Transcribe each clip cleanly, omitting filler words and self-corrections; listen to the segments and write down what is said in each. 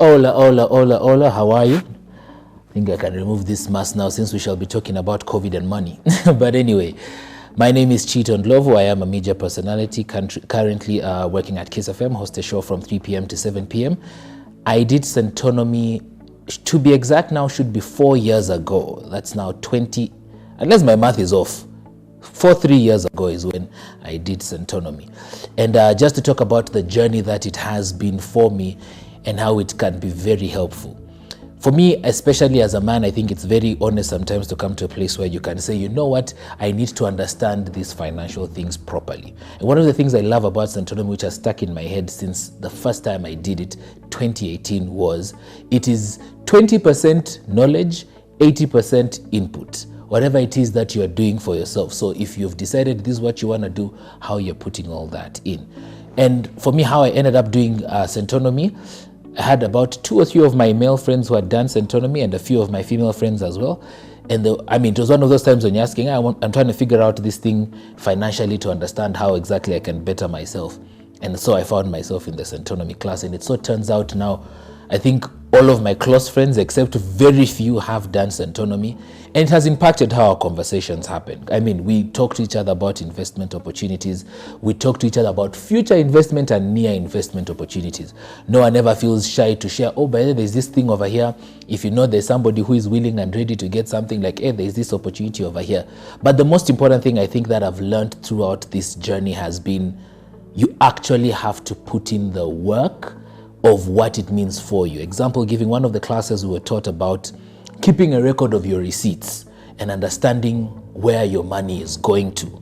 Hola, hola, hola, hola. How are you? I think I can remove this mask now since we shall be talking about COVID and money. But anyway, my name is Chito Ndlovu. I am a media personality currently working at Kiss FM, host a show from 3 p.m. to 7 p.m. I did Centonomy, to be exact now, should be 4 years ago. That's now 20, unless my math is off. 3 years ago is when I did Centonomy. And just to talk about the journey that it has been for me and how it can be very helpful. For me, especially as a man, I think it's very honest sometimes to come to a place where you can say, you know what, I need to understand these financial things properly. And one of the things I love about Centonomy, which has stuck in my head since the first time I did it, 2018, was it is 20% knowledge, 80% input. Whatever it is that you are doing for yourself. So if you've decided this is what you want to do, how you're putting all that in. And for me, how I ended up doing Centonomy, I had about 2 or 3 of my male friends who had done Centonomy and a few of my female friends as well. And it was one of those times when you're asking, I'm trying to figure out this thing financially to understand how exactly I can better myself. And so I found myself in the Centonomy class. And it so turns out now, I think all of my close friends, except very few, have done Centonomy. And it has impacted how our conversations happen. I mean, we talk to each other about investment opportunities. We talk to each other about future investment and near investment opportunities. No one ever feels shy to share, oh, by the way, there's this thing over here. If you know there's somebody who is willing and ready to get something, like, hey, there's this opportunity over here. But the most important thing I think that I've learned throughout this journey has been you actually have to put in the work of what it means for you. Example giving, one of the classes we were taught about keeping a record of your receipts and understanding where your money is going to.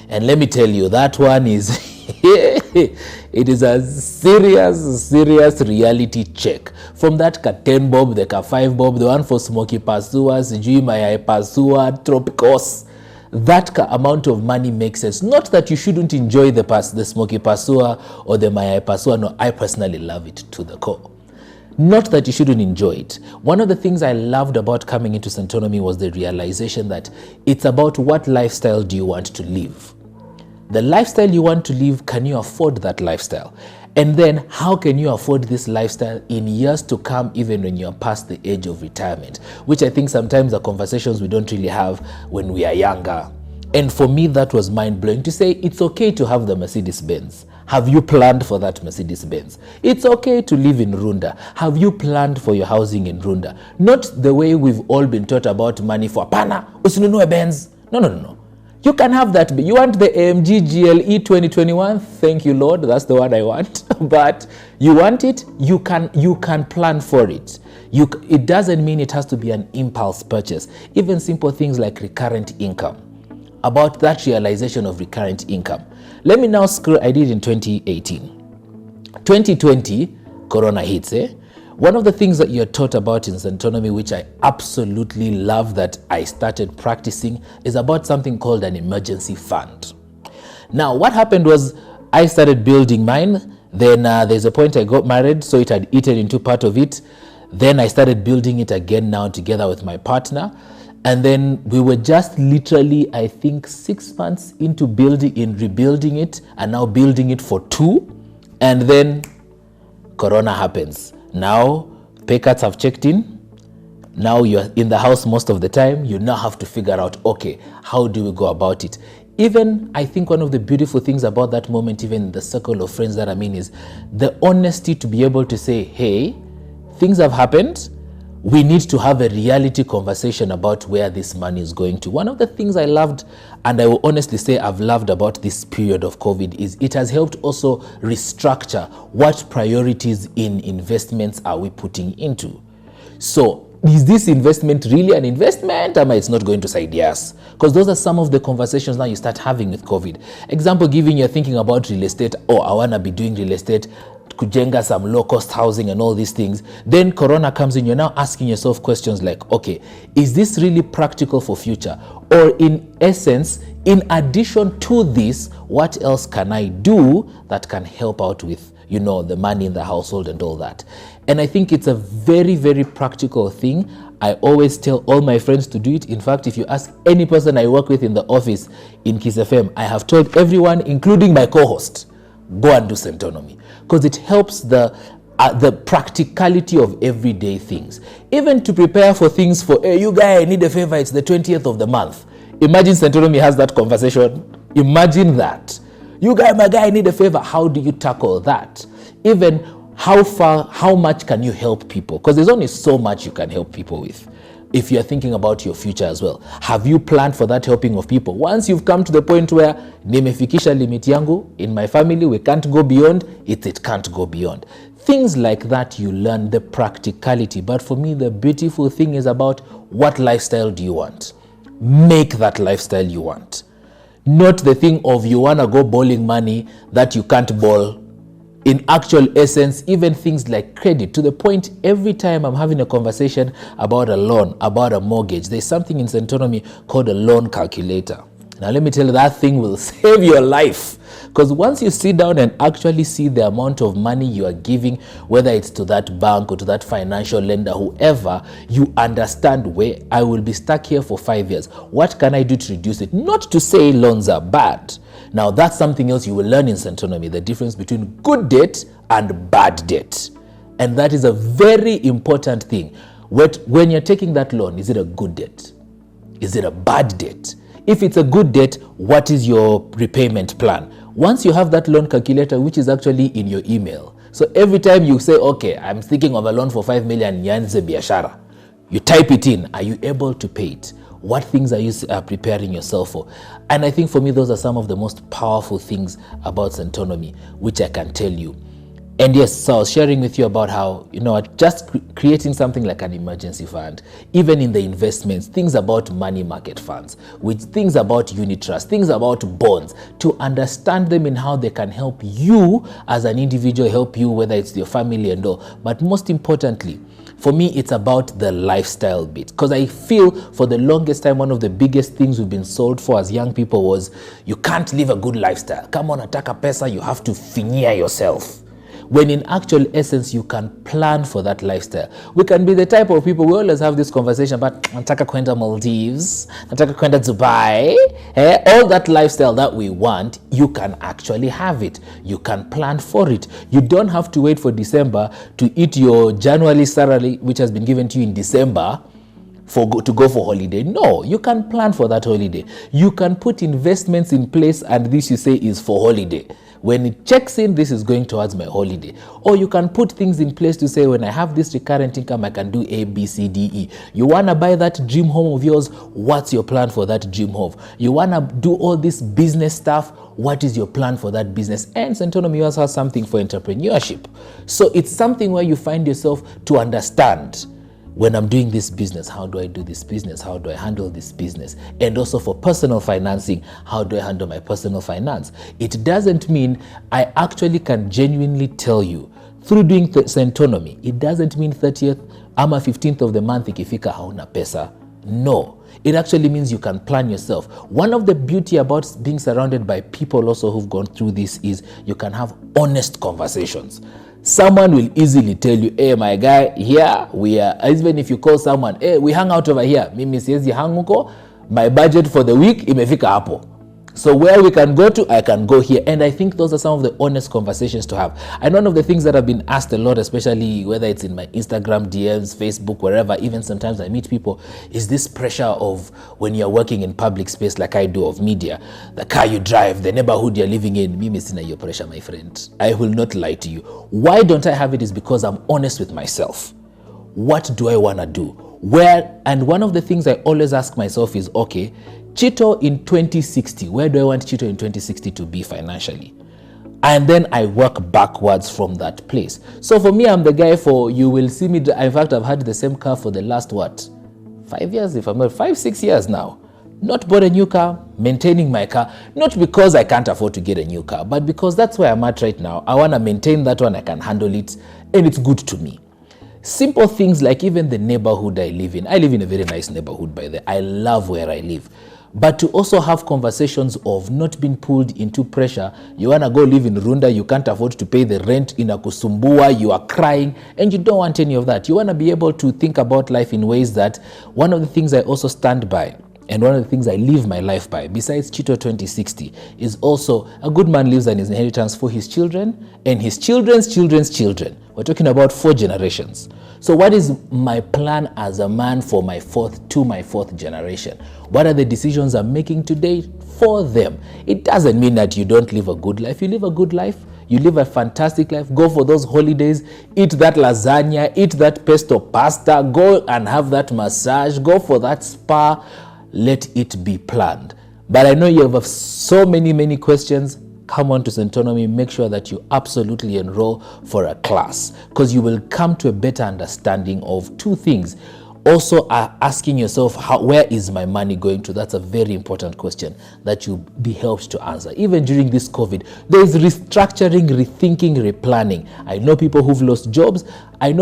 And let me tell you, that one is, it is a serious reality check. From that ka 10 bob, the ka 5 bob, the one for smoky pasua, sijui mayai pasua, tropicos, that amount of money makes sense. Not that you shouldn't enjoy the smoky pasua or the mayai pasua. No, I personally love it to the core. Not that you shouldn't enjoy it. One of the things I loved about coming into Centonomy was the realization that it's about what lifestyle do you want to live. The lifestyle you want to live, can you afford that lifestyle? And then how can you afford this lifestyle in years to come, even when you're past the age of retirement? Which I think sometimes are conversations we don't really have when we are younger. And for me, that was mind-blowing to say, it's okay to have the Mercedes-Benz. Have you planned for that Mercedes-Benz? It's okay to live in Runda. Have you planned for your housing in Runda? Not the way we've all been taught about money for Pana, usinunue Benz. No. You can have that. You want the AMG GLE 2021? Thank you, Lord. That's the one I want. But you want it, you can plan for it. It doesn't mean it has to be an impulse purchase. Even simple things like recurrent income. About that realization of recurrent income. Let me now scroll. I did in 2018. 2020, Corona hits, One of the things that you're taught about in Centonomy, which I absolutely love that I started practicing, is about something called an emergency fund. Now, what happened was I started building mine. Then there's a point I got married, so it had eaten into part of it. Then I started building it again now together with my partner. And then we were just literally, I think, 6 months into rebuilding it, and now building it for 2. And then Corona happens. Now pay cuts have checked in. Now you're in the house most of the time. You now have to figure out, okay, how do we go about it? Even, I think one of the beautiful things about that moment, even in the circle of friends that I'm in, is the honesty to be able to say, hey, things have happened. We need to have a reality conversation about where this money is going to. One of the things I loved, and I will honestly say I've loved about this period of COVID, is it has helped also restructure what priorities in investments are we putting into. So is this investment really an investment, or it's not going to side yes? Because those are some of the conversations now you start having with COVID. Example giving, you're thinking about real estate. Oh, I want to be doing real estate, kujenga some low-cost housing and all these things. Then Corona comes in, you're now asking yourself questions like, okay, is this really practical for future? Or in essence, in addition to this, what else can I do that can help out with, the money in the household and all that? And I think it's a very, very practical thing. I always tell all my friends to do it. In fact, if you ask any person I work with in the office in Kiss FM, I have told everyone, including my co-host, go and do Centonomy, because it helps the practicality of everyday things. Even to prepare for things for, hey, you guy, I need a favor, it's the 20th of the month. Imagine Centonomy has that conversation. Imagine that. You guy, my guy, I need a favor. How do you tackle that? Even how much can you help people? Because there's only so much you can help people with. If you're thinking about your future as well, have you planned for that helping of people? Once you've come to the point where nimefikisha limit yangu, in my family we can't go beyond, it can't go beyond. Things like that, you learn the practicality. But for me, the beautiful thing is about what lifestyle do you want? Make that lifestyle you want. Not the thing of you want to go bowling money that you can't bowl. In actual essence, even things like credit, to the point every time I'm having a conversation about a loan, about a mortgage, there's something in Centonomy called a loan calculator. Now let me tell you, that thing will save your life. Because once you sit down and actually see the amount of money you are giving, whether it's to that bank or to that financial lender, whoever, you understand where I will be stuck here for 5 years. What can I do to reduce it? Not to say loans are bad. Now that's something else you will learn in Centonomy, the difference between good debt and bad debt. And that is a very important thing. When you're taking that loan, is it a good debt? Is it a bad debt? If it's a good debt, what is your repayment plan? Once you have that loan calculator, which is actually in your email, so every time you say, okay, I'm thinking of a loan for 5 million, nyanze biashara, you type it in. Are you able to pay it? What things are you preparing yourself for? And I think for me, those are some of the most powerful things about Centonomy, which I can tell you. And yes, so I was sharing with you about how, just creating something like an emergency fund, even in the investments, things about money market funds, with things about unit trust, things about bonds, to understand them in how they can help you as an individual, help you, whether it's your family and all. But most importantly, for me, it's about the lifestyle bit. Because I feel for the longest time, one of the biggest things we've been sold for as young people was, you can't live a good lifestyle. Come on, ataka pesa, you have to finia yourself. When in actual essence, you can plan for that lifestyle. We can be the type of people, we always have this conversation about, nataka kwenda Maldives, nataka kwenda Dubai. All that lifestyle that we want, you can actually have it. You can plan for it. You don't have to wait for December to eat your January salary, which has been given to you in December, to go for holiday. No, you can plan for that holiday. You can put investments in place, and this you say is for holiday. When it checks in, this is going towards my holiday. Or you can put things in place to say, when I have this recurrent income, I can do A, B, C, D, E. You want to buy that dream home of yours? What's your plan for that dream home? You want to do all this business stuff? What is your plan for that business? And Centonomy also has something for entrepreneurship. So it's something where you find yourself to understand, when I'm doing this business, how do I do this business? How do I handle this business? And also for personal financing, how do I handle my personal finance? It doesn't mean I actually can genuinely tell you, through doing Centonomy, it doesn't mean 30th, ama 15th of the month, ikifika hauna pesa. No, it actually means you can plan yourself. One of the beauty about being surrounded by people also who've gone through this is you can have honest conversations. Someone will easily tell you, hey, my guy, here we are. Even if you call someone, hey, we hang out over here. Mimi siezi hanguko, my budget for the week imefika hapo. So where we can go to, I can go here. And I think those are some of the honest conversations to have. And one of the things that I've been asked a lot, especially whether it's in my Instagram DMs, Facebook, wherever, even sometimes I meet people, is this pressure of when you're working in public space like I do, of media, the car you drive, the neighborhood you're living in. Mimi sina your pressure, my friend. I will not lie to you. Why don't I have it is because I'm honest with myself. What do I want to do? And one of the things I always ask myself is, okay, Chito in 2060, where do I want Chito in 2060 to be financially? And then I work backwards from that place. So for me, I'm the guy you will see me, in fact, I've had the same car for the last, 5 years, if I'm not, 5-6 years now. Not bought a new car, maintaining my car, not because I can't afford to get a new car, but because that's where I'm at right now. I want to maintain that one, I can handle it, and it's good to me. Simple things like even the neighborhood I live in. I live in a very nice neighborhood, by the way. I love where I live. But to also have conversations of not being pulled into pressure. You want to go live in Runda, you can't afford to pay the rent in Akusumbua, you are crying, and you don't want any of that. You want to be able to think about life in ways that, one of the things I also stand by, and one of the things I live my life by, besides Chito 2060, is also a good man leaves an inheritance for his children and his children's children's children. We're talking about 4 generations. So what is my plan as a man for my fourth generation? What are the decisions I'm making today for them? It doesn't mean that you don't live a good life. You live a good life. You live a fantastic life. Go for those holidays. Eat that lasagna. Eat that pesto pasta. Go and have that massage. Go for that spa. Let it be planned. But I know you have so many questions. Come on to Centonomy. Make sure that you absolutely enroll for a class, because you will come to a better understanding of 2 things. Also, asking yourself, where is my money going to? That's a very important question that you'll be helped to answer. Even during this COVID, there is restructuring, rethinking, replanning. I know people who've lost jobs. And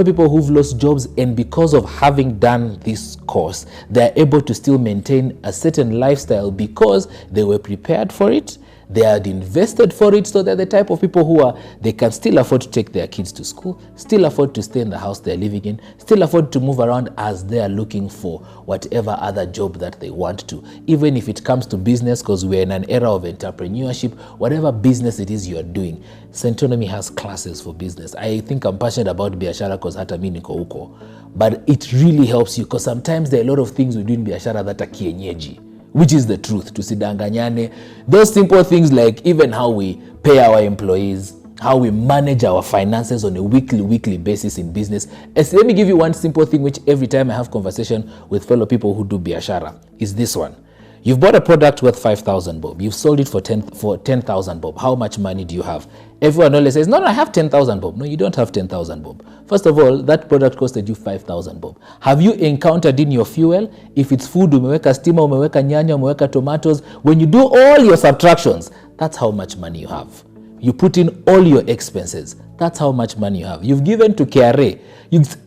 because of having done this course, they're able to still maintain a certain lifestyle because they were prepared for it. They had invested for it, so they're the type of people they can still afford to take their kids to school, still afford to stay in the house they're living in, still afford to move around as they are looking for whatever other job that they want to. Even if it comes to business, because we're in an era of entrepreneurship, whatever business it is you're doing, Centonomy has classes for business. I think I'm passionate about biashara because hata mimi niko huko. But it really helps you, because sometimes there are a lot of things we do in biashara that are kienyeji, which is the truth. Tusidanganyane. Those simple things like even how we pay our employees, how we manage our finances on a weekly basis in business. Let me give you one simple thing which every time I have conversation with fellow people who do biashara is this one. You've bought a product worth 5,000 bob. You've sold it for 10,000 bob. How much money do you have? Everyone always says, no, I have 10,000 bob. No, you don't have 10,000 bob. First of all, that product costed you 5,000 bob. Have you encountered in your fuel, if it's food, umeweka stima, umeweka nyanya, umeweka tomatoes, when you do all your subtractions, that's how much money you have. You put in all your expenses. That's how much money you have. You've given to KRA.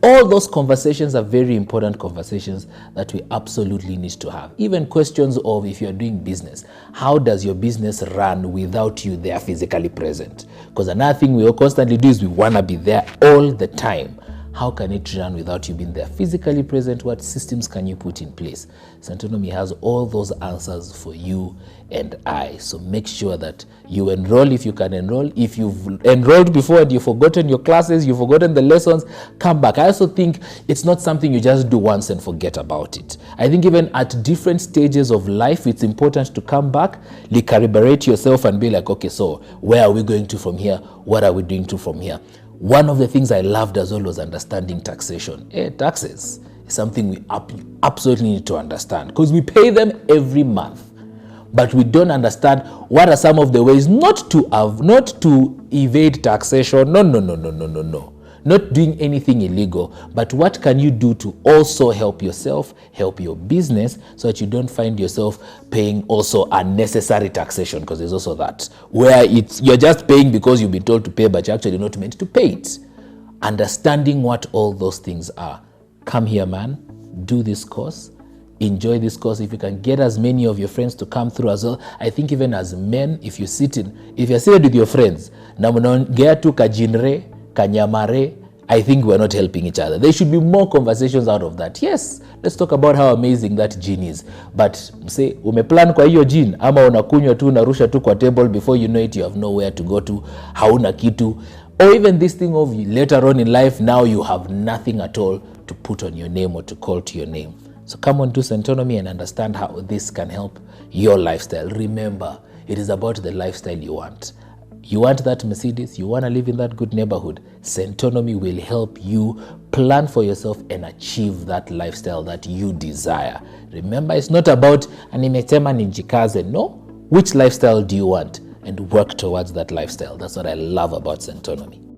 All those conversations are very important conversations that we absolutely need to have. Even questions of if you're doing business, how does your business run without you there physically present? Because another thing we constantly do is we want to be there all the time. How can it run without you being there physically present? What systems can you put in place? Centonomy has all those answers for you and I. So make sure that you enroll if you can enroll. If you've enrolled before and you've forgotten your classes, you've forgotten the lessons, come back. I also think it's not something you just do once and forget about it. I think even at different stages of life, it's important to come back, recalibrate yourself and be like, okay, so where are we going to from here? What are we doing to from here? One of the things I loved as well was understanding taxation. Taxes is something we absolutely need to understand, because we pay them every month, but we don't understand what are some of the ways not to evade taxation. No. Not doing anything illegal, but what can you do to also help yourself, help your business, so that you don't find yourself paying also unnecessary taxation, because there's also that, where you're just paying because you've been told to pay, but you're actually not meant to pay it. Understanding what all those things are. Come here, man. Do this course. Enjoy this course. If you can get as many of your friends to come through as well. I think even as men, if you're seated with your friends, na mnaongea tu kajinre, kanyamare, I think we're not helping each other. There should be more conversations out of that. Yes, let's talk about how amazing that gene is. But say, umeplan kwa hiyo gene, ama unakunywa tu, unarusha tu kwa table, before you know it, you have nowhere to go to, hauna kitu. Or even this thing of later on in life, now you have nothing at all to put on your name or to call to your name. So come on to Centonomy and understand how this can help your lifestyle. Remember, it is about the lifestyle you want. You want that Mercedes, you want to live in that good neighborhood, Centonomy will help you plan for yourself and achieve that lifestyle that you desire. Remember, it's not about animetema ninjikaze. No, which lifestyle do you want? And work towards that lifestyle. That's what I love about Centonomy.